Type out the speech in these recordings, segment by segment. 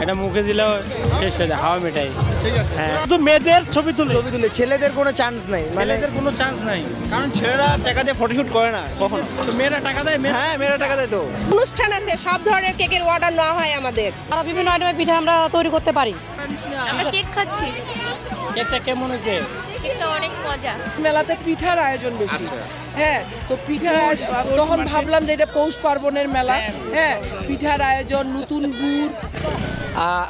এটা মুখে দিলেও শেষ হয়ে যায়, হাওয়া মেটাই। ঠিক আছে, শুধু মেয়েদের ছবি তুলে ছেলেদের কোনো চান্স নাই, মানে কোনো চান্স নাই, কারণ ছেলেরা টাকা দিয়ে ফটোশুট করে না কখনো। তো মেয়েরা টাকা দেয়। হ্যাঁ, মেয়েরা টাকা দেয়। তো অনুষ্ঠান আছে, সব ধরনের কেকের অর্ডার নেওয়া হয় আমাদের। আর বিভিন্ন আইটেমের পিঠা আমরা তৈরি করতে পারি। আমরা কেক খাচ্ছি। কেকটা কেমন হয়েছে? কেকটা অনেক মজা। মেলাতে পিঠার আয়োজন বেশি। হ্যাঁ, তো পিঠার তখন ভাবলাম যে এটা পৌষ পার্বণের মেলা। হ্যাঁ, পিঠার আয়োজন, নতুন গুড়।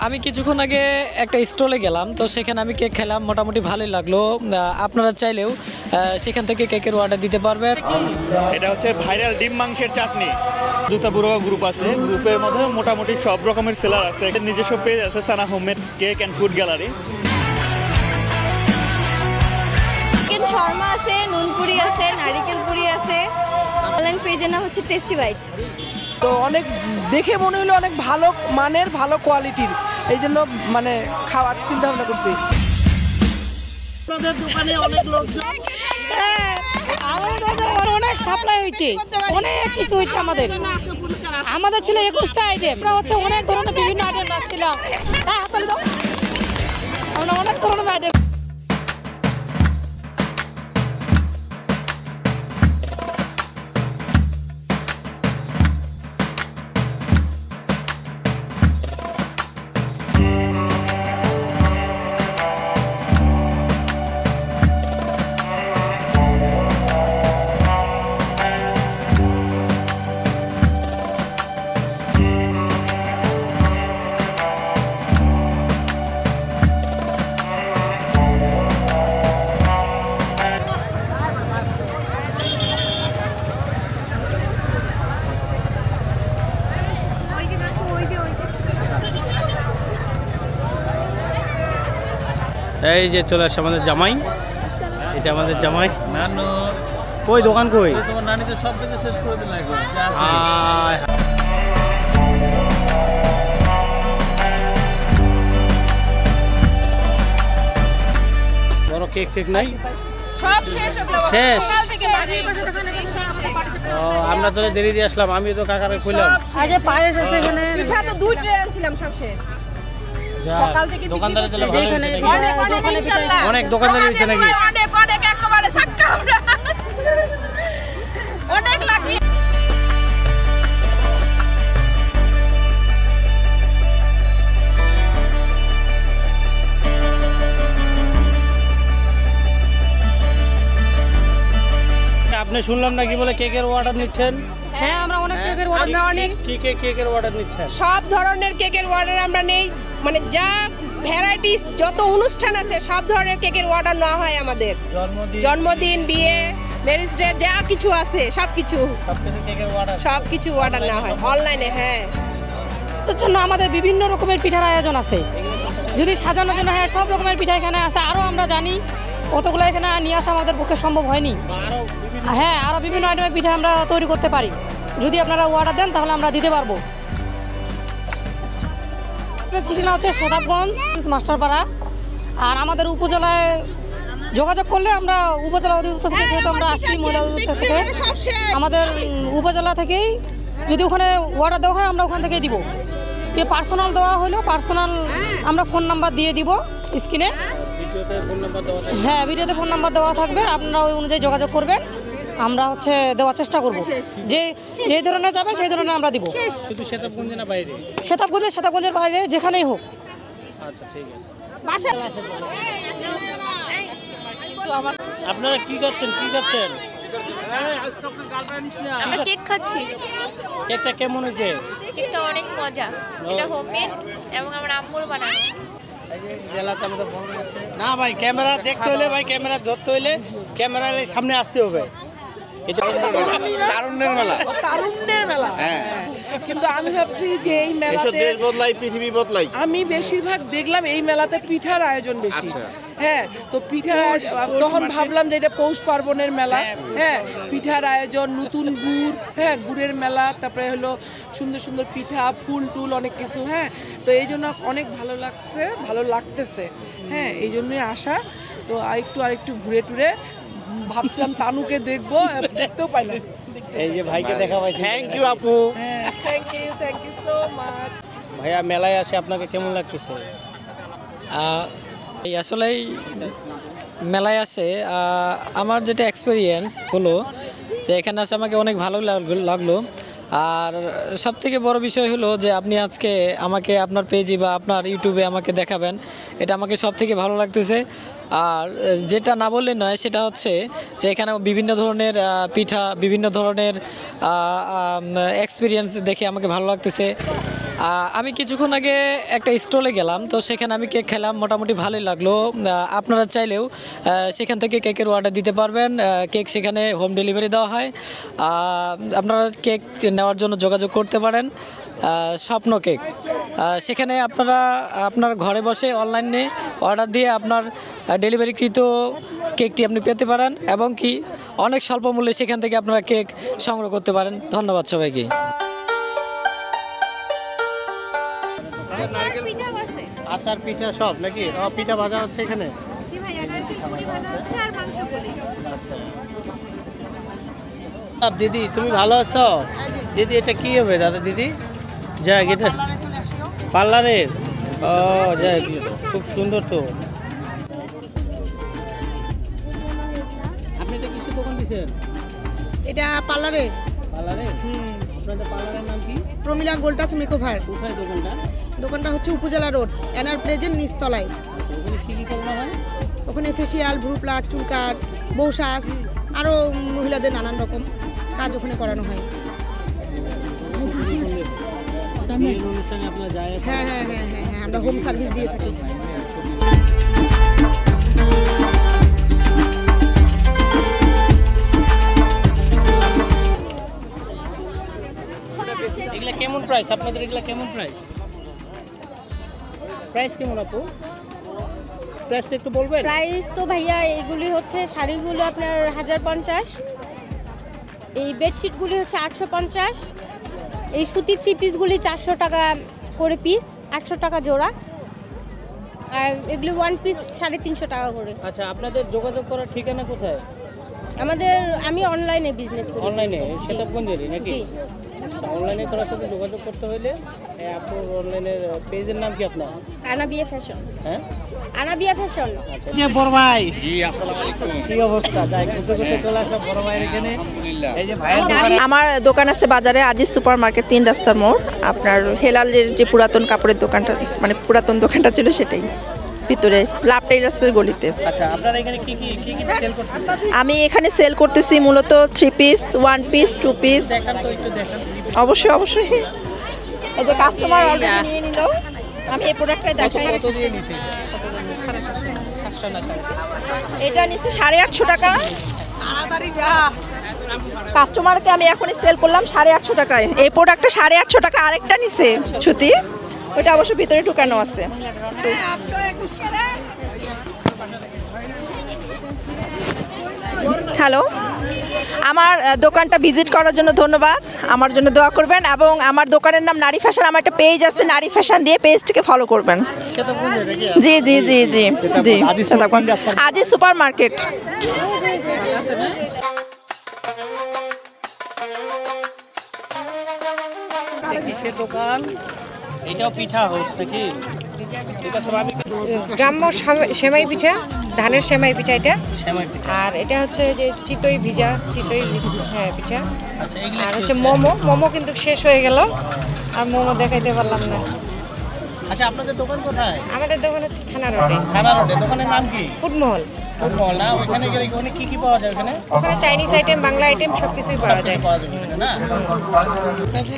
আমি কিছুক্ষণ আগে একটা স্টলে গেলাম, তো সেখানে আমি কেক খেলাম, মোটামুটি ভালোই লাগলো। আপনারা চাইলেও সেখান থেকে কেকের অর্ডার দিতে পারবেন। এটা হচ্ছে ভাইরাল ডিম মাংসের চাটনি। দুটা বুড়ো গ্রুপ আছে, গ্রুপের মধ্যে মোটামুটি সব রকমের সেলার আছে। নিজস্ব পেজ আছে, Sana homemade cake and food gallery. Chicken shawarma আছে, নুনপুরি আছে, নারিকেল পুরি আছে। অনলাইন পেজের নাম হচ্ছে টেস্টি বাইটস। তো অনেক দেখে মনে হলো অনেক ভালো মানের, ভালো কোয়ালিটির, এই জন্য মানে খাওয়ার চিন্তা ভাবনা করছি। আপনাদের দোকানে অনেক লোকজন, আমাদের অনেক সাপ্লাই হয়েছে, অনেক কিছু হয়েছে। আমাদের ছিল 21টা আইটেম, আমরা হচ্ছে অনেক ধরনের বিভিন্ন আইটেম রাখছিলাম। আমরা অনেক ধরনের আইটেম। এই যে চলে আসছে আমাদের জামাই, এটা আমাদের জামাই। কই দোকান কই? তোমার নানি তো সব কিছু শেষ করে দিল এখন। বড় কেক টেক নাই, সব শেষ। শেষ। আমরা তো দেরি দিয়ে আসলাম, আমি তো কাকারে কইলাম। আজ পায়েস আছে এখানে, পিঠা তো 2 ট্রে আনছিলাম সব শেষ। সকাল থেকে দোকানদারে দিলে ভালো হয়েছে নাকি? অনেক ইনশাআল্লাহ অনেক দোকানদারি হয়েছে নাকি? অনেক একেবারে সাক্কা আমরা অনেক লাগি। আপনি শুনলাম নাকি বলে কেকের অর্ডার নিচ্ছেন? হ্যাঁ, আমরা অনেক কেকের অর্ডার, অনেক কেকের অর্ডার নিচ্ছেন। সব ধরনের কেকের অর্ডার আমরা নেই, মানে যা ভ্যারাইটিস যত অনুষ্ঠান আছে সব ধরনের কেকের অর্ডার নেওয়া হয় আমাদের। জন্মদিন, বিয়ে, ম্যারেজ ডে, যা কিছু আছে সব কিছু অর্ডার নেওয়া হয় অনলাইনে। হ্যাঁ, তার জন্য আমাদের বিভিন্ন রকমের পিঠার আয়োজন আছে। যদি সাজানোর জন্য হ্যাঁ সব রকমের পিঠা এখানে আছে, আরও আমরা জানি কতগুলো এখানে নিয়ে আসা আমাদের পক্ষে সম্ভব হয়নি। হ্যাঁ, আরও বিভিন্ন আইটেমের পিঠা আমরা তৈরি করতে পারি। যদি আপনারা অর্ডার দেন তাহলে আমরা দিতে পারবো। ঠিকানা হচ্ছে শতাবগঞ্জ মাস্টারপাড়া। আর আমাদের উপজেলায় যোগাযোগ করলে আমরা উপজেলা অধিদপ্তর থেকে, যেহেতু আমরা আসি মহিলা অধিদপ্তর থেকে, আমাদের উপজেলা থেকেই যদি ওখানে অর্ডার দেওয়া হয় আমরা ওখান থেকেই দিব। পার্সোনাল দেওয়া হলেও পার্সোনাল আমরা ফোন নাম্বার দিয়ে দিব স্ক্রিনে। হ্যাঁ, ভিডিওতে ফোন নাম্বার দেওয়া থাকবে, আপনারা ওই অনুযায়ী যোগাযোগ করবেন, আমরা হচ্ছে দেওয়ার চেষ্টা করব। যে ধরনের যাবে সেই ধরনের আমরা দিব। শুধু সেতাবগঞ্জে না বাইরে? সেতাবগঞ্জের বাইরে যেখানেই হোক। আচ্ছা, ঠিক আছে। আপনারা কি করছেন? আমরা কেক খাচ্ছি। কেকটা কেমন হয়েছে? কেকটা অনেক মজা। এটা হোমমেড এবং আমার আম্মুর বানানো। না ভাই, ক্যামেরা দেখতে হলে, ভাই ক্যামেরা ধরতে হলে ক্যামেরার সামনে আসতে হবে। এটা তারুণ্যের মেলা। হ্যাঁ, কিন্তু আমি ভাবছি যে এই মেলাতে দেশ বদলাই, পৃথিবী বদলাই। আমি বেশিরভাগ দেখলাম এই মেলাতে পিঠার আয়োজন বেশি। হ্যাঁ, তো পিঠার তখন ভাবলাম যে এটা পৌষ পার্বণের মেলা। হ্যাঁ, পিঠার আয়োজন, নতুন গুড়, হ্যাঁ গুড়ের মেলা, তারপরে হলো সুন্দর সুন্দর পিঠা, ফুল টুল অনেক কিছু। হ্যাঁ, তো এই জন্য অনেক ভালো লাগতেছে। হ্যাঁ, এই জন্যই আসা। তো আরেকটু ঘুরে টুরে ভাবছিলাম তানুকে দেখতেও পাইলাম। এই যে ভাইকে দেখা পাইছি। থ্যাংক ইউ আপু। Thank you so much. ভাইয়া মেলায় আসে আপনাকে কেমন লাগতেছে? এই আসলেই মেলায় আসে আমার যেটা এক্সপিরিয়েন্স হলো যে এখানে আসে আমাকে অনেক ভালো লাগলো। আর সবথেকে বড় বিষয় হলো যে আপনি আজকে আমাকে আপনার পেজে বা আপনার ইউটিউবে আমাকে দেখাবেন, এটা আমাকে সবথেকে ভালো লাগতেছে। আর যেটা না বললে নয় সেটা হচ্ছে যে এখানে বিভিন্ন ধরনের পিঠা, বিভিন্ন ধরনের এক্সপিরিয়েন্স দেখে আমাকে ভালো লাগতেছে। আমি কিছুক্ষণ আগে একটা স্টলে গেলাম, তো সেখানে আমি কেক খেলাম, মোটামুটি ভালোই লাগলো। আপনারা চাইলেও সেখান থেকে কেকের অর্ডার দিতে পারবেন। কেক সেখানে হোম ডেলিভারি দেওয়া হয়। আপনারা কেক নেওয়ার জন্য যোগাযোগ করতে পারেন স্বপ্ন কেক। সেখানে আপনারা আপনার ঘরে বসে অনলাইনে অর্ডার দিয়ে আপনার ডেলিভারিকৃত কেকটি আপনি পেতে পারেন এবং কি অনেক স্বল্প মূল্যে সেখান থেকে আপনারা কেক সংগ্রহ করতে পারেন। ধন্যবাদ সবাইকে। আচার পিঠা সব নাকি? পিঠা ভাজা হচ্ছে এখানে। আচ্ছা দিদি, তুমি ভালো আছো? দিদি এটা কি হবে দাদা? দিদি যাক, এটা পার্লারের। ও যাক, খুব সুন্দর তো। আপনি এটা কিছু দোকান দিচ্ছেন? এটা পার্লারের। পার্লারের? আপনাদের পার্লারের নাম কি? প্রমিলা গোল্ড টাচ মেকওভার। কোথায় দোকানটা? দোকানটা হচ্ছে উপজেলা রোড, এনআর প্লেজের নিচতলায়। ওখানে কি কি করানো হয়? ওখানে ফেসিয়াল, ভ্রু প্লাক, চুল কাট, বউ সাজ, আরও মহিলাদের নানান রকম কাজ ওখানে করানো হয়। অনুষ্ঠানে আপনারা যায়? হ্যাঁ হ্যাঁ হ্যাঁ হ্যাঁ হ্যাঁ, আমরা হোম সার্ভিস দিয়ে থাকি। এগুলা কেমন প্রাইস আপনাদের? এগুলা কেমন প্রাইস? প্রাইস কেমন আপু? প্রাইসটা একটু বলবেন? প্রাইস তো ভাইয়া এগুলি হচ্ছে, শাড়িগুলো আপনার 1050, এই বেডশিটগুলি হচ্ছে 850, এই সুতির থ্রি পিসগুলি 400 টাকা করে পিস, 800 টাকা জোড়া, আর এগুলি ওয়ান পিস 350 টাকা করে। আচ্ছা, আপনাদের যোগাযোগ করার ঠিকানা কোথায়? আমি অনলাইনে বিজনেস করি। অনলাইনে? সেতাবগঞ্জেরই নাকি? অনলাইনে করার সাথে যোগাযোগ করতে হলে আপনার অনলাইনের পেজের নাম কি আপনার? আনাবিয়া ফ্যাশন। হ্যাঁ, আনাবিয়া ফ্যাশন। আচ্ছা বড় ভাই। জি, আসসালামু আলাইকুম। কি অবস্থা? যাই করতে করতে চলে আসলাম বড় ভাইয়ের এখানে। আলহামদুলিল্লাহ। এই যে ভাইয়ের আমার দোকান আছে বাজারে, আজিজ সুপার মার্কেট, 3 রাস্তার মোড়। আপনার হেলালের যে পুরাতন কাপড়ের দোকানটা, মানে পুরাতন দোকানটা ছিল সেটাই, ভিতরে লাভ টেইলার্সের গলিতে। আচ্ছা, আপনারা এখানে কি কি সেল করতেছেন? আমি এখানে সেল করতেছি মূলত 3 পিস, 1 পিস, 2 পিস। দেখান তো একটু, দেখান। অবশ্যই অবশ্যই। এই যে কাস্টমার অলরেডি নিয়ে নিল, আমি এই প্রোডাক্টটাই দেখাই। কত দিয়ে নিছেন? এটা নিচ্ছে 850 টাকা। কাস্টমারকে আমি এখনই সেল করলাম 850 টাকায়। এই প্রোডাক্টটা 850 টাকা। আরেকটা নিচ্ছে সুতি, ওইটা অবশ্য ভিতরে ঢুকানো আছে। হ্যালো, আমার দোকানটা ভিজিট করার জন্য ধন্যবাদ। আমার জন্য দোয়া করবেন এবং আমার দোকানের নাম নারী ফ্যাশন। আমার একটা পেজ আছে নারী ফ্যাশন দিয়ে, পেজটিকে ফলো করবেন। জি জি জি জি জি, আজিজ সুপার মার্কেট। কিসের দোকান? এটাও পিঠা হাউস নাকি? গ্রাম্য সেমাই পিঠা, ধানের সেমাই পিঠা এটা। সেমাই পিঠা। আর এটা হচ্ছে যে চিতই ভিজা, চিতই হ্যাঁ পিঠা। আচ্ছা, এগুলো আর হচ্ছে মোমো। মোমো কিন্তু শেষ হয়ে গেল, আর মোমো দেখাইতে পারলাম না। আচ্ছা, আপনাদের দোকান কোথায়? আমাদের দোকান হচ্ছে থানা রোডে। থানা রোডে। দোকানের নাম কি? ফুটমহল। ফুটবল না? ওখানে গেলে ওখানে কি কি পাওয়া যায়? ওখানে ওখানে চাইনিজ আইটেম, বাংলা আইটেম সব কিছুই পাওয়া যায়। পাওয়া যাবে ওখানে, না?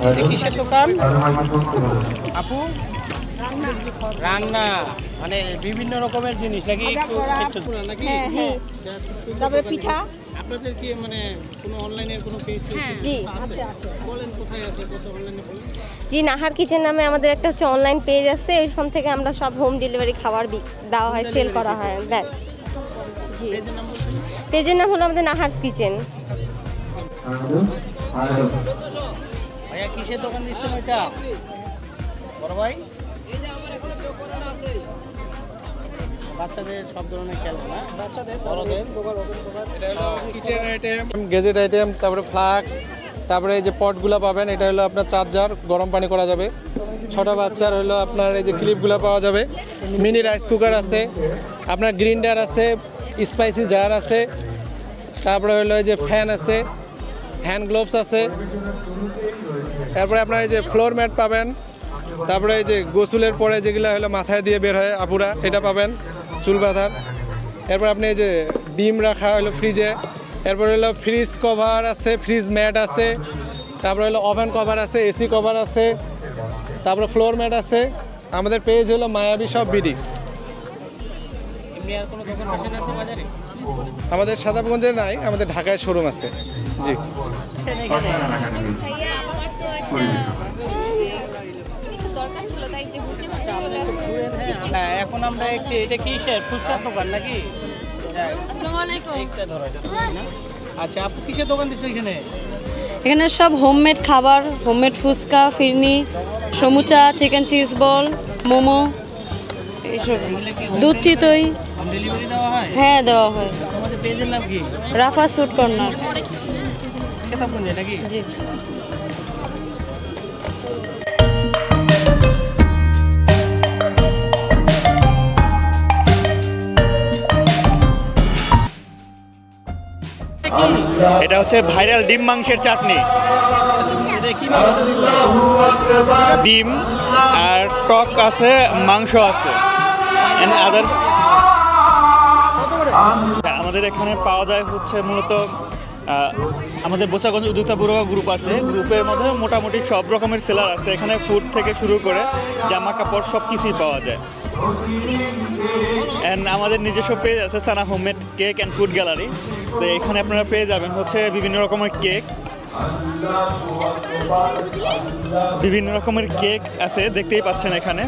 এটা কিসের দোকান আপু? রান্না, মানে বিভিন্ন রকমের জিনিস নাকি? নাকি? তারপরে পিঠা। আপনাদের কি মানে কোনো অনলাইনের কোনো পেজ? জি আছে। বলেন কোথায় আছে, কত অনলাইনে বলেন। জি, নাহার কিচেন নামে আমাদের একটা হচ্ছে অনলাইন পেজ আছে, ওইখান থেকে আমরা সব হোম ডেলিভারি খাবার দেওয়া হয়, সেল করা হয়। দেন জি, পেজের নাম হলো আমাদের নাহার কিচেন। ভাইয়া কিসের দোকান দিচ্ছেন ওইটা? বড় ভাই, বাচ্চাদের সব ধরনের খেলনা, না? বাচ্চাদের, বড়দের। কিচেন আইটেম, গেজেট আইটেম, তারপরে ফ্লাক্স, তারপরে এই যে পটগুলো পাবেন, এটা হলো আপনার চার্জার, গরম পানি করা যাবে। ছোটো বাচ্চার হলো আপনার এই যে ক্লিপগুলো পাওয়া যাবে। মিনি রাইস কুকার আছে, আপনার গ্রিন্ডার আছে, স্পাইসি জার আছে, তারপরে হলো এই যে ফ্যান আছে, হ্যান্ড গ্লোভস আছে, তারপরে আপনার এই যে ফ্লোর ম্যাট পাবেন, তারপরে এই যে গোসলের পরে যেগুলো হলো মাথায় দিয়ে বের হয় আপুরা, এটা পাবেন, চুল বাঁধার। এরপর আপনি এই যে ডিম রাখা হলো ফ্রিজে, এরপর হলো ফ্রিজ কভার আছে, ফ্রিজ ম্যাট আছে, তারপরে হলো ওভেন কভার আছে, এসি কভার আছে, তারপরে ফ্লোর ম্যাট আছে। আমাদের পেজ হলো মায়াবী সব বিডি। আমাদের সাদাবগঞ্জে নাই, আমাদের ঢাকায় শোরুম আছে। জি এখন আমরা এটা কি ফুচকার দোকান নাকি? আচ্ছা, আপনি কিসের দোকান দিচ্ছেন এখানে? এখানে সব হোমমেড খাবার, হোমমেড ফুচকা, ফিরনি, সমুচা, চিকেন চিজ বল, মোমো, এইসব, দুধ চিতই। ডেলিভারি দেওয়া হয়? হ্যাঁ, দেওয়া হয়। আমাদের পেজের নাম কি? Rafaz food corner. সেতাবগঞ্জে নাকি? জি। এটা হচ্ছে ভাইরাল ডিম মাংসের চাটনি। ডিম আর টক আছে, মাংস আছে, এন্ড আদার্স। আমাদের এখানে পাওয়া যায় হচ্ছে মূলত আমাদের বোচাগঞ্জ উদ্যোক্তা বুড়োবা গ্রুপ আছে, গ্রুপের মধ্যে মোটামুটি সব রকমের সেলার আছে। এখানে ফুড থেকে শুরু করে জামা কাপড় সব কিছুই পাওয়া যায়। অ্যান্ড আমাদের নিজস্ব পেজ আছে, Sana homemade cake and food gallery. তো এখানে আপনারা পেয়ে যাবেন হচ্ছে বিভিন্ন রকমের কেক, আছে, দেখতেই পাচ্ছেন এখানে।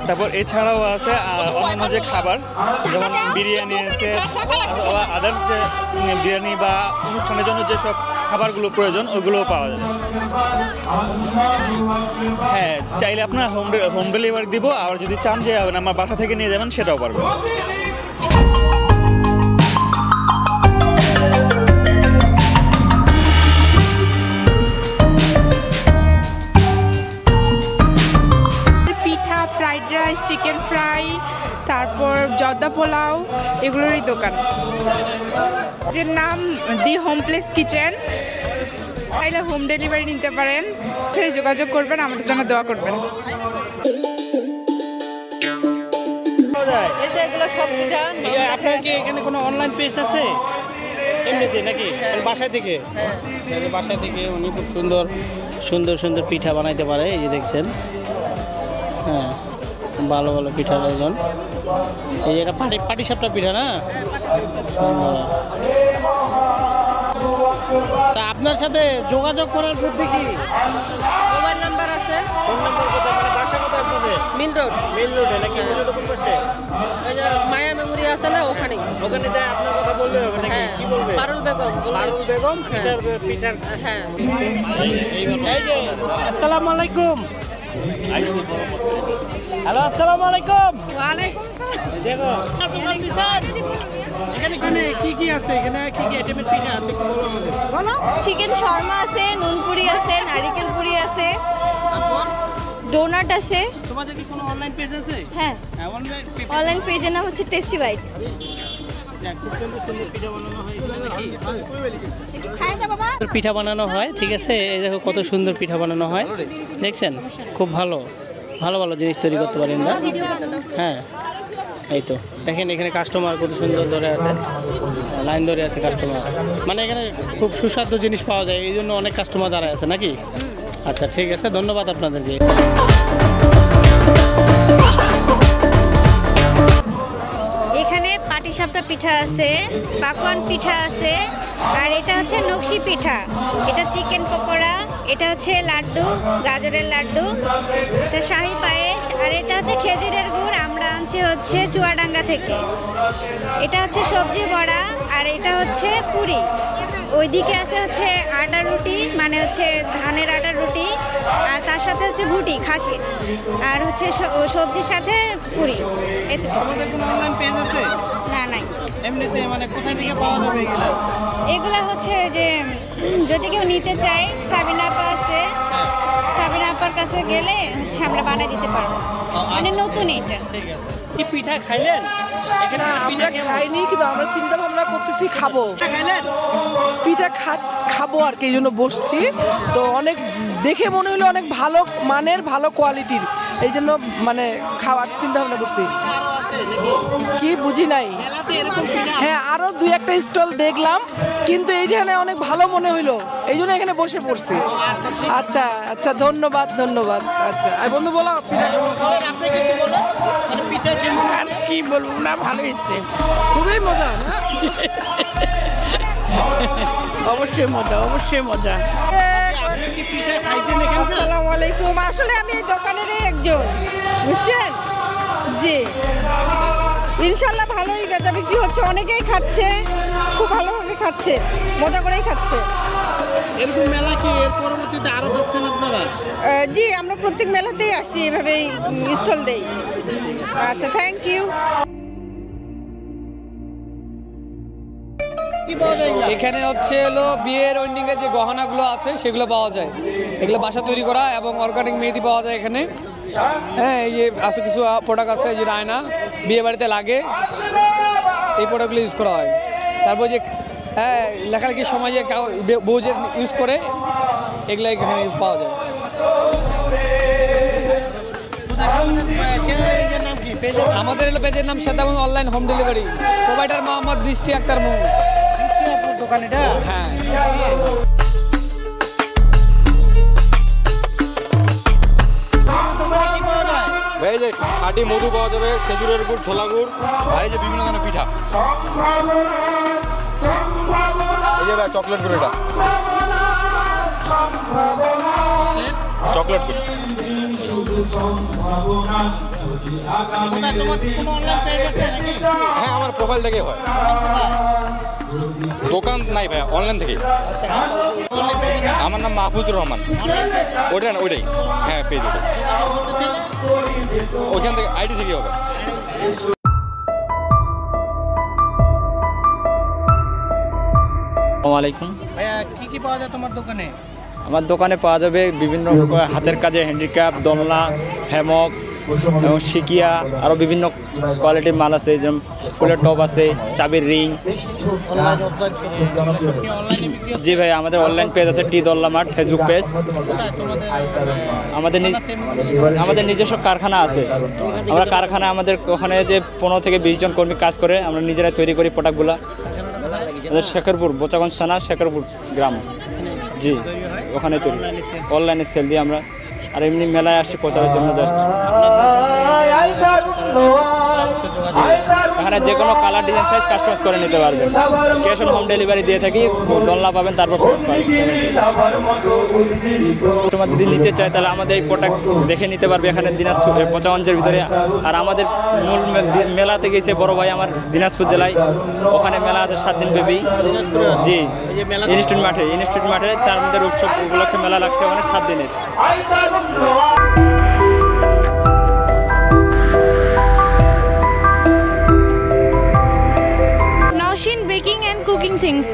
তারপর এছাড়াও আছে অন্যান্য যে খাবার, যেমন বিরিয়ানি আছে, অথবা আদার্স যে বিরিয়ানি বা অনুষ্ঠানের জন্য যেসব খাবারগুলো প্রয়োজন ওইগুলোও পাওয়া যায়। হ্যাঁ, চাইলে আপনার হোম ডেলিভারি দিব, আর যদি চান যে আমার বাসা থেকে নিয়ে যাবেন সেটাও পারবেন। পিঠা, ফ্রাইড রাইস, চিকেন ফ্রাই, তারপর জর্দা পোলাও, এগুলোরই দোকান, যের নাম দি হোম প্লেস কিচেন। চাইলে হোম ডেলিভারি নিতে পারেন, সেই যোগাযোগ করবেন, আমাদের জন্য দোয়া করবেন। আপনার কি এখানে কোনো অনলাইন পেজ আছে এমনিতে নাকি? বাসায় থেকে? বাসায় থেকে উনি খুব সুন্দর সুন্দর সুন্দর পিঠা বানাইতে পারে, এই যে দেখছেন। হ্যাঁ, ভালো ভালো পিঠার আয়োজন। এই যে এটা পাটিসাপটা পিঠা না? তা আপনার সাথে যোগাযোগ করার পদ্ধতি কি? মোবাইল নাম্বার আছে। ফোন নাম্বার কোথায়? মানে বাসা কোথায় আপনাদের? মিল রোড। মেইন রোডে নাকি? মেইন রোডে কোন পাশে? ওই যে মায়া মেমোরি আছে না, ওখানে। ওখানে যায় আপনার কথা বললে হবে নাকি? কি বলবে? পারুল বেগম বললে। পারুল বেগম পিঠার। হ্যাঁ। এই যে আসসালামু আলাইকুম। হ্যালো, আসসালামু আলাইকুম। ওয়ালাইকুম আসসালাম। দেখো দোকান দিছেন, এখানে কি কি আছে? এখানে কি কি আইটেমের পিঠা আছে একটু বলো আমাদের। বলো। চিকেন শর্মা আছে, নুনপুরি আছে, নারিকেল পুরি আছে, তারপর ডোনাট আছে। তোমাদের কি কোনো অনলাইন পেজ আছে? হ্যাঁ, অনলাইন পেজের নাম হচ্ছে টেস্টি বাইটস। পিঠা বানানো হয়, ঠিক আছে। এই দেখো কত সুন্দর পিঠা বানানো হয়, দেখছেন? খুব ভালো ভালো ভালো জিনিস তৈরি করতে পারি আমরা। হ্যাঁ, এই তো দেখেন এখানে কাস্টমার কত সুন্দর ধরে আছে, লাইন ধরে আছে কাস্টমার। মানে এখানে খুব সুস্বাদু জিনিস পাওয়া যায়, এই জন্য অনেক কাস্টমার দাঁড়ায় আছে নাকি? আচ্ছা, ঠিক আছে, ধন্যবাদ আপনাদেরকে। এখানে পাটিসাপটা পিঠা আছে, পাকোয়ান পিঠা আছে, আর এটা হচ্ছে নকশি পিঠা, এটা চিকেন পকোড়া, এটা হচ্ছে লাড্ডু, গাজরের লাড্ডু, এটা শাহি পায়েস, আর এটা হচ্ছে খেজুরের গুড়, আমরা আনছি হচ্ছে চুয়াডাঙ্গা থেকে। এটা হচ্ছে সবজি বড়া, আর এটা হচ্ছে পুরি। ওইদিকে আছে হচ্ছে আটার রুটি, মানে হচ্ছে ধানের আটার রুটি, আর তার সাথে হচ্ছে ভুটি খাসি, আর হচ্ছে সবজির সাথে পুরি। আমাদের কোনো অনলাইন পেজ আছে? না, নাই। এমনিতে মানে কোথা থেকে পাওয়া যাবে এগুলা? এগুলা হচ্ছে যে যদি কেউ নিতে চায় সাবিনা আপা আছে, সাবিনা আপার কাছে গেলে হচ্ছে আমরা বানিয়ে দিতে পারবো, মানে নতুন এটা। কি পিঠা খাইলেন? এখানে আমরা খাইনি, কিন্তু আমরা চিন্তা ভাবনা করতেছি খাবো। পিঠা খাবো আর কি, এই জন্য বসছি। তো অনেক দেখে মনে হলো অনেক ভালো মানের, ভালো কোয়ালিটির, এই জন্য মানে খাওয়ার চিন্তা ভাবনা করছি। কি বুঝি নাই। হ্যাঁ, আরো 2-1টা স্টল দেখলাম, কিন্তু এইখানে অনেক ভালো মনে হইলো, এই জন্য এখানে বসে পড়ছি। আচ্ছা আচ্ছা, ধন্যবাদ ধন্যবাদ। আচ্ছা, আর বন্ধু বলো আর কি বলবো না, ভালো হয়েছে, খুবই মজা না? অবশ্যই মজা, অবশ্যই মজা। আসসালামু আলাইকুম। আসলে আমি এই দোকানেরই একজন, বুঝছেন? জি, ইনশাল্লাহ ভালোই বেচা বিক্রি হচ্ছে, অনেকেই খাচ্ছে, খুব ভালোভাবে খাচ্ছে, মজা করেই খাচ্ছে। এরকম মেলা কি এর পরবর্তীতে আরো হচ্ছেন আপনারা? জি, আমরা প্রত্যেক মেলাতেই আসি, এভাবেই স্টল দেই। আচ্ছা, থ্যাংক ইউ। এখানে হচ্ছে হলো বিয়ের ওয়েডিংয়ের যে গহনাগুলো আছে সেগুলো পাওয়া যায়, এগুলো বাসা তৈরি করা এবং অর্গানিক মেহেদি পাওয়া যায় এখানে। হ্যাঁ, এই যে আছে কিছু প্রোডাক্ট আছে, যে আয়না বিয়ে বাড়িতে লাগে, এই প্রোডাক্টগুলো ইউজ করা হয়। তারপর যে হ্যাঁ লেখালেখির সময় যে বউ যে ইউজ করে, এগুলো এখানে পাওয়া যায়। আমাদের হলো পেজের নাম Shwetaban online home delivery, provider Mohammad Brishti Akter Mohammad. দোকান এটা? হ্যাঁ। এই যে খাঁটি মধু পাওয়া যাবে, খেজুরের গুড়, ছোলা গুড়, আর এই যে বিভিন্ন ধরনের পিঠা। এই যে ভাই চকলেট গুড়, এটা চকলেট গুড়। হ্যাঁ, আমার প্রোফাইল থেকে হয়, দোকান নাই ভাই, অনলাইন থেকে। আমার নাম মাহফুজুর রহমান। ওইটা না, ওইটাই, হ্যাঁ পেজ ওটা, ওইখান থেকে আইডি থেকে হবে। আসসালামু আলাইকুম। ভাইয়া কি কি পাওয়া যায় তোমার দোকানে? আমার দোকানে পাওয়া যাবে বিভিন্ন হাতের কাজে হ্যান্ডিক্রাফট, দোলনা, হ্যামক এবং শিকিয়া, আরও বিভিন্ন কোয়ালিটির মাল আছে, যেমন ফুলের টপ আছে, চাবির রিং। জি ভাই, আমাদের অনলাইন পেজ আছে, টি দোল্লা মার্ট ফেসবুক পেজ। আমাদের নিজস্ব কারখানা আছে, আমরা কারখানা, আমাদের ওখানে যে 15 থেকে 20 জন কর্মী কাজ করে, আমরা নিজেরাই তৈরি করি প্রোডাক্টগুলো। শেখরপুর, বোচাগঞ্জ থানা, শেখরপুর গ্রাম। জি, ওখানে তৈরি, অনলাইনে সেল দিই আমরা, আর এমনি মেলায় আসছি প্রচারের জন্য জাস্ট। এখানে যে কোনো কালার, ডিজাইন, সাইজ কাস্টমাইজ করে নিতে পারবেন। ক্যাশ অন হোম ডেলিভারি দিয়ে থাকি, দোলনা পাবেন, তারপর কাস্টমার যদি নিতে চায় তাহলে আমাদের এই প্রোডাক্ট দেখে নিতে পারবে এখানে দিনাজপুর, বোচাগঞ্জের ভিতরে। আর আমাদের মূল মেলাতে গেছে বড় ভাই আমার দিনাজপুর জেলায়, ওখানে মেলা আছে 7 দিন ব্যাপী। জি, ইনস্টিটিউট মাঠে তার মধ্যে উৎসব উপলক্ষে মেলা লাগছে ওখানে 7 দিনের। Nowshin baking and cooking things.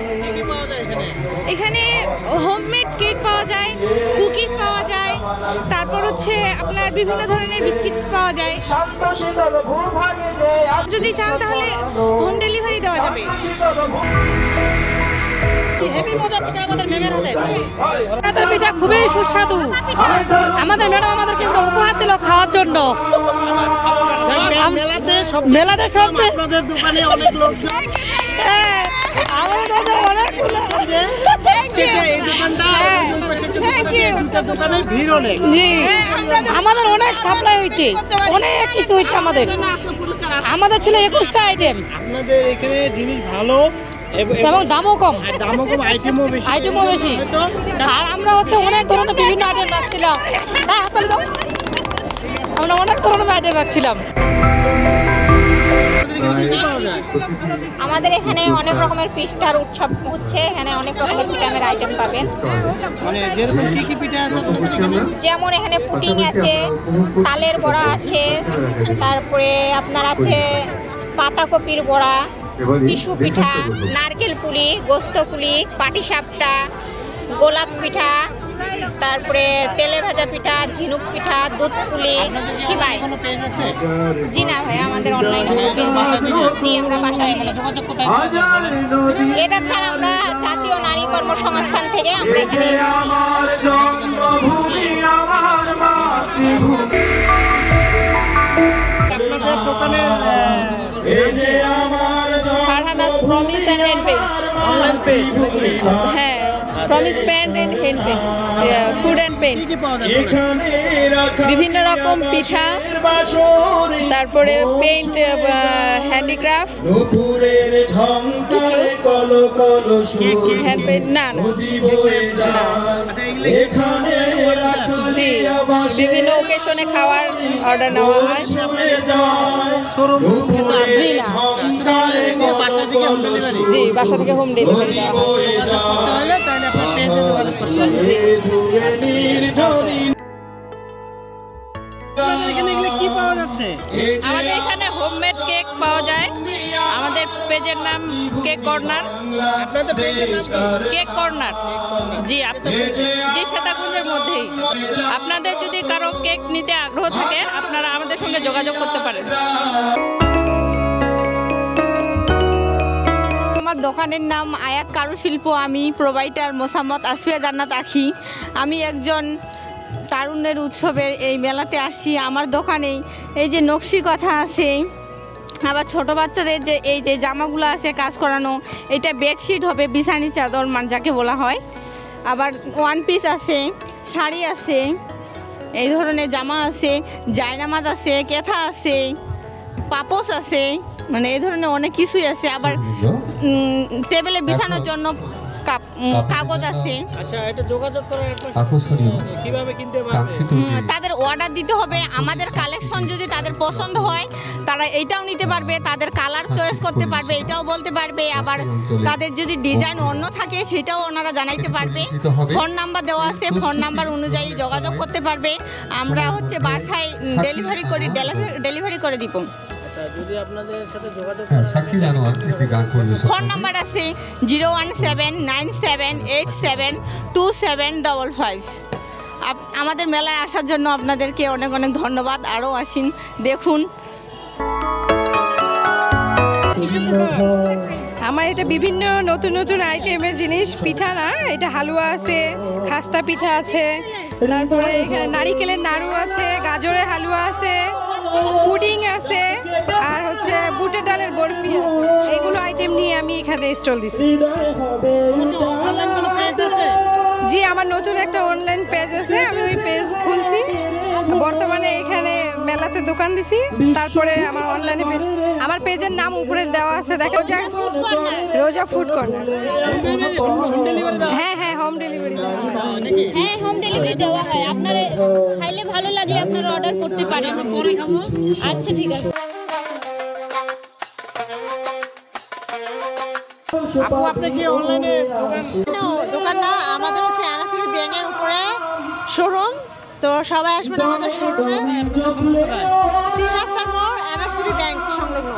এখানে হোমমেড কেক পাওয়া যায়, কুকিজ পাওয়া যায়, তারপর হচ্ছে আপনার বিভিন্ন ধরনের বিস্কিটস পাওয়া যায়। যদি চান তাহলে হোম ডেলিভারি দেওয়া যাবে। আমাদের পিঠা খুবই সুস্বাদু। আমাদের ম্যাডাম আমাদেরকে উপহার দিল খাওয়ার জন্য। মেলাতে সবচেয়ে আমাদের অনেক সাপ্লাই হয়েছে, অনেক কিছু হয়েছে। আমাদের ছিল 21টা আইটেম। আপনাদের এখানে জিনিস ভালো এবং দামও কম, আইটেমও বেশি। আর আমরা হচ্ছে অনেক ধরনের বিভিন্ন আইটেম রাখছিলাম। আমরা অনেক ধরনের আইটেম রাখছিলাম। আমাদের এখানে অনেক রকমের পিঠার উৎসব হচ্ছে, এখানে অনেক রকমের পিঠার আইটেম পাবেন। মানে যেরকম কি কি পিঠা আছে আপনাদের এখানে? যেমন এখানে পুডিং আছে, তালের বড়া আছে, তারপরে আপনার আছে পাতাকপির বড়া, টিস্যু পিঠা, নারকেল পুলি, গোস্ত পুলি, পাটিসাপটা, গোলাপ পিঠা, তারপরে তেলে ভাজা পিঠা, ঝিনুক পিঠা, দুধ পুলি, সিমাই। জি না ভাই, আমাদের অনলাইনে জি আমরা বাসা থেকে। এটা ছাড়া আমরা জাতীয় নারী কর্মসংস্থান থেকে আমরা এখানে Farhana's promise and hand paint. হ্যাঁ, promise paint and hand paint, food and paint, বিভিন্ন রকম পিঠা, তারপরে পেইন্ট, হ্যান্ডিক্রাফট, হ্যান্ড পেইন্ট। না জি, বিভিন্ন ওকেশনে খাওয়ার অর্ডার নেওয়া হয়। জি না, জি বাসা থেকে হোম ডেলিভারি দেওয়া আমাদের এখানে হোমমেড কেক পাওয়া যায়। আমাদের পেজের নাম কেক কর্নার। আপনাদের পেজের নাম কেক কর্নার। জি, জি সেতাকুঞ্জের মধ্যেই। আপনাদের যদি কারো কেক নিতে আগ্রহ থাকে আপনারা আমাদের সঙ্গে যোগাযোগ করতে পারেন। আমার দোকানের নাম আয়াত কারুশিল্প। আমি প্রোভাইডার মোসাম্মদ আসফিয়া জান্নাত আখি। আমি একজন তারুণ্যের উৎসবের এই মেলাতে আসি। আমার দোকানে এই যে নকশি কথা আছে, আবার ছোট বাচ্চাদের যে এই যে জামাগুলো আছে কাজ করানো, এটা বেডশিট হবে, বিছানি চাদর যাকে বলা হয়। আবার ওয়ান পিস আছে, শাড়ি আছে, এই ধরনের জামা আছে, জায়নামাজ আছে, কেথা আছে, পাপোশ আছে, মানে এই ধরনের অনেক কিছুই আছে। আবার টেবিলে বিছানোর জন্য কাগজ আছে। আচ্ছা, এটা যোগাযোগ করার কিভাবে কিনতে পারবে? তাদের অর্ডার দিতে হবে। আমাদের কালেকশন যদি তাদের পছন্দ হয় তারা এইটাও নিতে পারবে, তাদের কালার চয়েস করতে পারবে, এটাও বলতে পারবে। আবার তাদের যদি ডিজাইন অন্য থাকে সেটাও ওনারা জানাইতে পারবে। ফোন নাম্বার দেওয়া আছে, ফোন নাম্বার অনুযায়ী যোগাযোগ করতে পারবে। আমরা হচ্ছে বাসায় ডেলিভারি করে দিব। যদি আপনাদের সাথে যোগাযোগ ফোন নাম্বার আছে 01797872725। আমাদের মেলায় আসার জন্য আপনাদেরকে অনেক অনেক ধন্যবাদ। আরও আসিন, দেখুন। আমার এটা বিভিন্ন নতুন নতুন আইটেমের জিনিস, পিঠা না, এটা হালুয়া আছে, খাস্তা পিঠা আছে, তারপরে এখানে নারিকেলের নাড়ু আছে, গাজরের হালুয়া আছে, পুডিং আছে, আর হচ্ছে বুটের ডালের বরফি আছে। এইগুলো আইটেম নিয়ে আমি এখানে স্টল দিচ্ছি। জি, আমার নতুন একটা অনলাইন পেজ আছে, আমি ওই পেজ খুলছি। বর্তমানে এখানে মেলাতে দোকান দিছি। তারপরে আমার অনলাইনে আমার পেজের নাম উপরে দেওয়া আছে, দেখো, রোজা ফুড কর্নার। হ্যাঁ হ্যাঁ, হোম ডেলিভারি দেওয়া হয়। হ্যাঁ, হোম ডেলিভারি দেওয়া হয়। আপনারা খাইলে ভালো লাগলে আপনারা অর্ডার করতে পারেন। আচ্ছা, ঠিক আছে। আপু, আপনি কি অনলাইনে দোকান না, আমাদের হচ্ছে এনআরসিবি ব্যাংকের উপরে শোরুম। তো সবাই আসবেন আমাদের শোরুমে, 3 রাস্তার মোড়, এনআরসিবি ব্যাংক সংলগ্ন।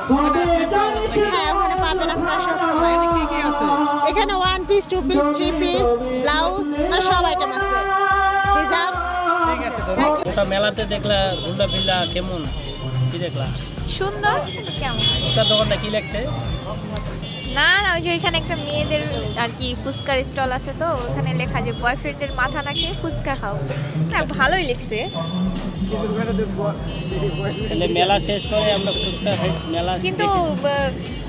হ্যাঁ, ওখানে পাবেন আপনারা সব সময়। এখানে 1 পিস, 2 পিস, 3 পিস, ব্লাউজ, আর সব আইটেম আছে, হিজাব। ওটা মেলাতে দেখলা, ঘুরলা ফিরলা, কেমন কি দেখলা? সুন্দর। কেমন ওটার দোকানটা কি লাগছে? না না, ওই যে এখানে একটা মেয়েদের আর কি ফুচকার স্টল আছে, তো ওখানে লেখা যে বয়ফ্রেন্ডের মাথা না খেয়ে ফুচকা খাও। না, ভালোই লিখছে। মেলা শেষ করে আমরা ফুচকা খাই মেলা, কিন্তু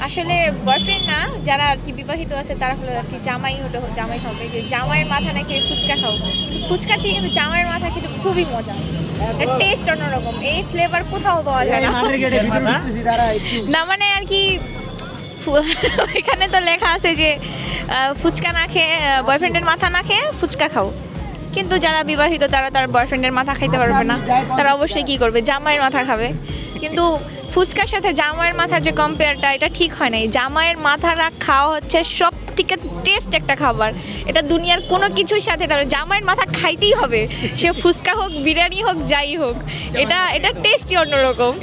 আসলে বয়ফ্রেন্ড না, যারা আর কি বিবাহিত আছে তারা হলো আর কি জামাই হবে, যে জামাইয়ের মাথা না খেয়ে ফুচকা খাও। ফুচকা থেকে কিন্তু জামাইয়ের মাথা কিন্তু খুবই মজা, টেস্ট অন্যরকম। এই ফ্লেভার কোথাও পাওয়া যায় না। না মানে আর কি এখানে তো লেখা আছে যে ফুচকা না খেয়ে, বয়ফ্রেন্ডের মাথা না খেয়ে ফুচকা খাও। কিন্তু যারা বিবাহিত তারা তার বয়ফ্রেন্ডের মাথা খাইতে পারবে না, তারা অবশ্যই কী করবে, জামাইয়ের মাথা খাবে। কিন্তু ফুচকার সাথে জামাইয়ের মাথার যে কম্পেয়ারটা, এটা ঠিক হয় নাই। জামাইয়ের মাথাটা খাওয়া হচ্ছে সব থেকে টেস্ট একটা খাবার, এটা দুনিয়ার কোনো কিছুর সাথে না। জামাইয়ের মাথা খাইতেই হবে, সে ফুচকা হোক, বিরিয়ানি হোক, যাই হোক, এটা টেস্টই অন্যরকম।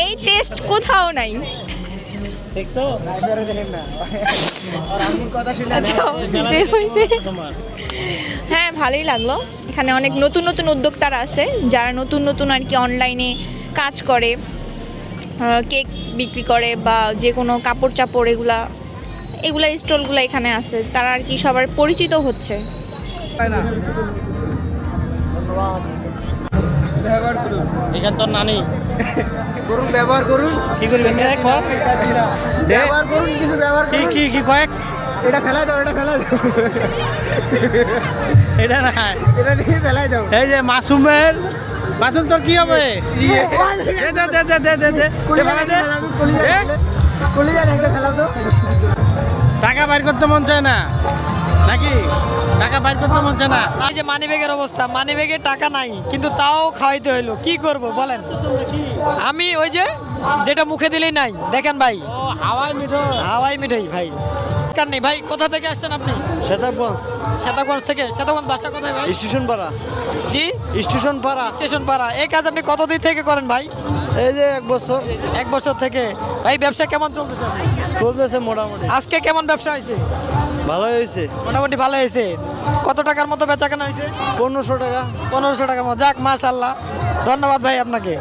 এই টেস্ট কোথাও নাই। দেখছো হ্যাঁ ভালোই লাগলো। এখানে অনেক নতুন নতুন উদ্যোক্তারা আছে যারা নতুন নতুন আর কি অনলাইনে কাজ করে, কেক বিক্রি করে বা যে কোনো কাপড় চাপড় এগুলা স্টলগুলো এখানে আছে, তারা আর কি সবার পরিচিত হচ্ছে। এখান তো নানি করুন, ব্যবহার করুন। কি করবেন? ব্যবহার করুন, কিছু ব্যবহার করুন। কি কয়েক এটা ফেলাই দাও, এটা ফেলাই দাও, এটা না, এটা দিয়ে ফেলাই দাও। এই যে মাসুমের মাসুম তোর কি হবে? টাকা বাইর করতে মন চায় না নাকি? টাকা বাইর করতে মন চায় না। এই যে মানি ব্যাগের অবস্থা, মানি ব্যাগে টাকা নাই কিন্তু তাও খাওয়াইতে হইলো, কি করব বলেন? আমি ওই যে যেটা মুখে দিলেই নাই, দেখেন ভাই হাওয়াই মিঠাই ভাই। কার নেই ভাই, কোথা থেকে আসছেন আপনি? শতাবগঞ্জ থেকে। শতাবগঞ্জ বাসা কোথায় ভাই? স্টেশন পাড়া। জি স্টেশন পাড়া। স্টেশন পাড়া। এই কাজ আপনি কতদিন থেকে করেন ভাই? এই যে 1 বছর। 1 বছর থেকে। ভাই ব্যবসা কেমন চলতেছে? চলতেছে মোটামুটি। আজকে কেমন ব্যবসা হয়েছে? ভালো হয়েছে, মোটামুটি ভালো হয়েছে। কত টাকার মতো বেচা কেনা হয়েছে? 1500 টাকা। 1500 টাকার মতো। যাক মাশাআল্লাহ, ধন্যবাদ ভাই আপনাকে।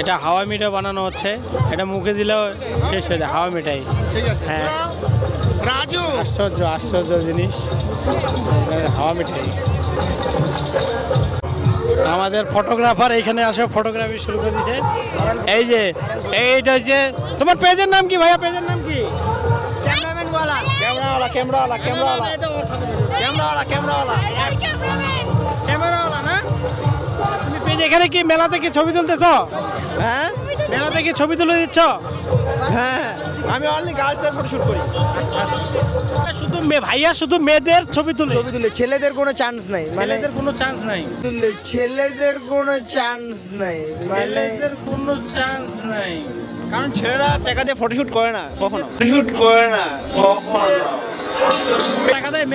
এটা হাওয়া মিঠাই বানানো হচ্ছে, এটা মুখে দিলেও শেষ হয়ে যায়। হাওয়া মিঠাই, হ্যাঁ রাজু, আশ্চর্য জিনিস হাওয়া মিঠাই। আমাদের ফটোগ্রাফার এইখানে আসে, ফটোগ্রাফি শুরু করে দিয়েছে। এই যে এইটা হচ্ছে তোমার পেজের নাম কি ভাইয়া? পেজের নাম কি? ক্যামেরাওয়ালা না? তুমি পেজ এখানে কি মেলাতে কি ছবি তুলতেছ? হ্যাঁ, মেলাতে কি ছবি তুলে দিচ্ছ? হ্যাঁ, আমি অনলি গার্লসের ফটোশুট করি। শুধু ভাইয়া শুধু মেয়েদের ছবি তুলে? ছেলেদের কোনো চান্স নাই, মানে কোনো চান্স নাই, ছেলেদের কোনো চান্স নাই, মানে কোনো চান্স নাই। কারণ ছেলেরা টাকা দিয়ে ফটোশুট করে না কখনো।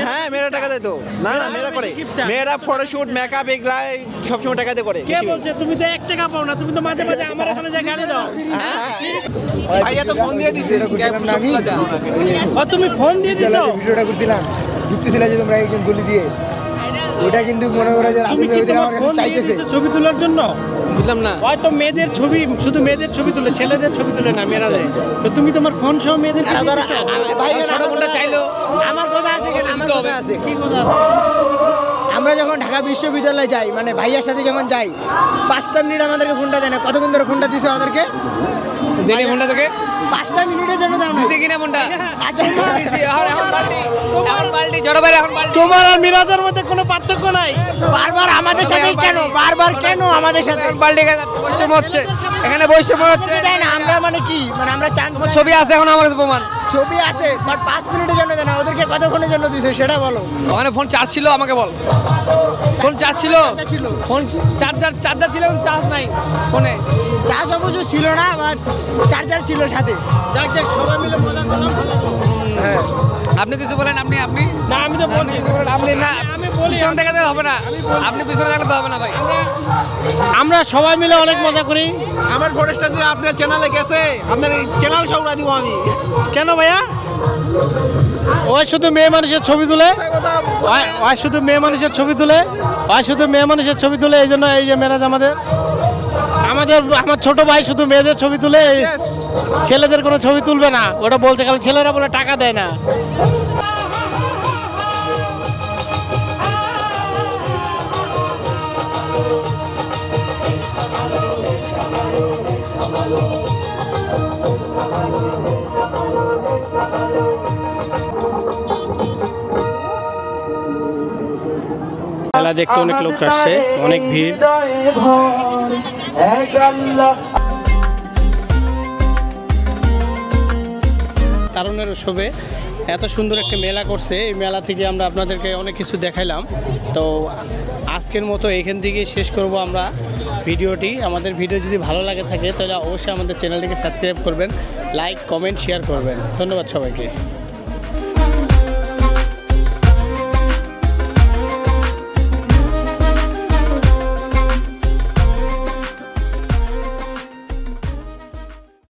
হ্যাঁ, মেয়েরা টাকা দেয় তো। না, মেয়েরা করে। মেয়েরা ফটোশুট, মেকআপ এগুলাই সবসময় টাকা দিয়ে করে। কে বলছে? তুমি তো 1 টাকা পাও না, তুমি তো মাঝে মাঝে আমার এখানে যা গাড়ি দাও। ভাইয়া তো ফোন দিয়ে দিছে। তুমি ফোন দিয়ে দিছো? ভিডিওটা করছিলাম, ঢুকতেছিল যে তোমরা একজন গলি দিয়ে, ওটা কিন্তু মনে করে যে রাতুল ভাই আমার কাছে চাইতেছে ছবি তোলার জন্য। বুঝলাম না, হয়তো মেয়েদের ছবি, শুধু মেয়েদের ছবি তুলে, ছেলেদের ছবি তুলে না মেয়েরা দেয়। তো তুমি তোমার ফোন সহ মেয়েদের ভাই ছোট ফোনটা চাইলো। আমার কথা আছে, আমার কথা আছে। কি কথা? আমরা যখন ঢাকা বিশ্ববিদ্যালয়ে যাই, মানে ভাইয়ার সাথে যখন যাই, 5টা মিনিট আমাদেরকে ফোনটা দেয় না। কতক্ষণ ধরে ফোনটা দিছে আমাদেরকে? দেখে ফোনটা তোকে 5টা মিনিটের জন্য দাও না। দিছে কিনা ফোনটা? আচ্ছা দিছি। এখন বালতি ছোট ভাই, এখন বালতি। তোমার আর মিরাজের মধ্যে কোনো পার্থক্য নাই। বারবার আমাদের সাথে কেন? বারবার কেন আমাদের সাথে? বালতি বৈষম্য হচ্ছে এখানে, বৈষম্য হচ্ছে। তাই না, আমরা মানে কি, মানে আমরা চান্স। ছবি আছে এখন আমার কাছে, প্রমাণ ছবি আছে, বাট 5 মিনিটের জন্য দেয় না। ওদেরকে কতক্ষণের জন্য দিছে সেটা বলো। ওখানে ফোন চার্জ ছিল, আমাকে বল। ফোন চার্জ ছিল? ফোন চার্জার ছিল, চার্জ নাই ফোনে। চার্জ অবশ্য ছিল না, বাট চার্জার ছিল সাথে। সবাই মিলে মজা করলাম। হ্যাঁ, আপনি কিছু বলেন। আপনি না, আমি তো বলছি। আপনি না, আমি বলি পিছন দেখাতে হবে না, আপনি পিছনে দেখাতে হবে না ভাই। আমরা সবাই মিলে অনেক মজা করি। আমার ফটোটা যদি আপনার চ্যানেলে গেছে, আপনার চ্যানেল সবরা দিব আমি। কেন ভাইয়া? ওই শুধু মেয়ে মানুষের ছবি তুলে, ওই শুধু মেয়ে মানুষের ছবি তুলে, ওই শুধু মেয়ে মানুষের ছবি তুলে। এই জন্য এই যে মেরাজ আমার ছোট ভাই শুধু মেয়েদের ছবি তুলে, ছেলেদের কোনো ছবি তুলবে না। ওটা বলতে গেলে ছেলেরা বলে টাকা দেয় না। মেলা দেখতে অনেক লোক আসছে, অনেক ভিড়। তারুণ্যের উৎসবে এত সুন্দর একটা মেলা করছে। এই মেলা থেকে আমরা আপনাদেরকে অনেক কিছু দেখাইলাম। তো আজকের মতো এখান থেকে শেষ করব আমরা ভিডিওটি। আমাদের ভিডিও যদি ভালো লাগে থাকে তাহলে অবশ্যই আমাদের চ্যানেলটিকে সাবস্ক্রাইব করবেন, লাইক, কমেন্ট, শেয়ার করবেন। ধন্যবাদ সবাইকে।